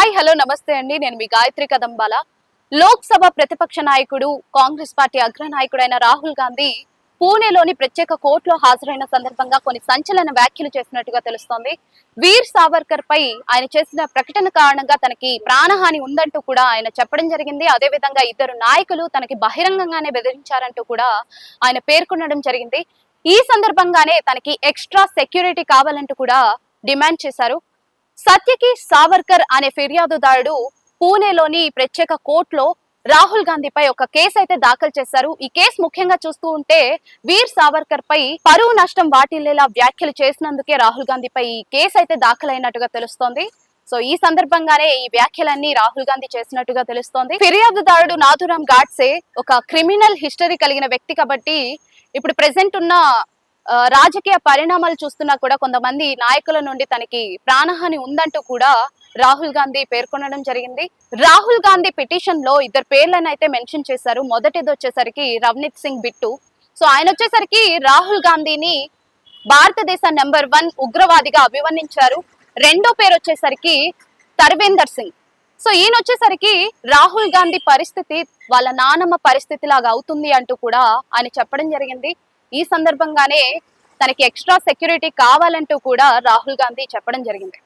Hi hello నమస్తే అండి. నేను మీ గాయత్రి కదంబాల. లోక్సభ ప్రతిపక్ష నాయకుడు కాంగ్రెస్ పార్టీ అగ్ర నాయకుడైన రాహుల్ గాంధీ పూణేలోని ప్రత్యేక కోర్టులో హాజరైన సందర్భంగా కొన్ని సంచలన వ్యాఖ్యలు చేసినట్టుగా తెలుస్తోంది. వీర్ సావర్కర్ పై ఆయన చేసిన ప్రకటన కారణంగా తనకి ప్రాణహాని ఉందంటూ కూడా ఆయన చెప్పడం జరిగింది. అదేవిధంగా ఇద్దరు నాయకులు తనకి బహిరంగంగానే బెదిరించారంటూ కూడా ఆయన పేర్కొనడం జరిగింది. ఈ సందర్భంగానే తనకి ఎక్స్ట్రా సెక్యూరిటీ కావాలంటూ కూడా డిమాండ్ చేశారు. సత్యకి సావర్కర్ అనే ఫిర్యాదుదారుడు పూణేలోని ప్రత్యేక కోర్టులో రాహుల్ గాంధీపై ఒక కేసు అయితే దాఖలు చేశారు. ఈ కేసు ముఖ్యంగా చూస్తూ ఉంటే వీర్ సావర్కర్ పై పరువు నష్టం వాటిల్లేలా వ్యాఖ్యలు చేసినందుకే రాహుల్ గాంధీపై ఈ కేసు అయితే దాఖలైనట్టుగా తెలుస్తోంది. సో ఈ సందర్భంగానే ఈ వ్యాఖ్యలన్నీ రాహుల్ గాంధీ చేసినట్టుగా తెలుస్తోంది. ఫిర్యాదుదారుడు నాథురామ్ గాడ్సే ఒక క్రిమినల్ హిస్టరీ కలిగిన వ్యక్తి కాబట్టి ఇప్పుడు ప్రెసెంట్ ఉన్న రాజకీయ పరిణామాలు చూస్తున్నా కూడా కొంతమంది నాయకుల నుండి తనకి ప్రాణహాని ఉందంటూ కూడా రాహుల్ గాంధీ పేర్కొనడం జరిగింది. రాహుల్ గాంధీ పిటిషన్ లో ఇద్దరు పేర్లను అయితే మెన్షన్ చేశారు. మొదటిది వచ్చేసరికి రవనీత్ సింగ్ బిట్టు. సో ఆయన వచ్చేసరికి రాహుల్ గాంధీని భారతదేశ నెంబర్ 1 ఉగ్రవాదిగా అభివర్ణించారు. రెండో పేరు వచ్చేసరికి తర్వేందర్ సింగ్. సో ఈయన వచ్చేసరికి రాహుల్ గాంధీ పరిస్థితి వాళ్ళ నానమ్మ పరిస్థితి లాగా అవుతుంది అంటూ కూడా ఆయన చెప్పడం జరిగింది. ఈ సందర్భంగానే తనకి ఎక్స్ట్రా సెక్యూరిటీ కావాలంటూ కూడా రాహుల్ గాంధీ చెప్పడం జరిగింది.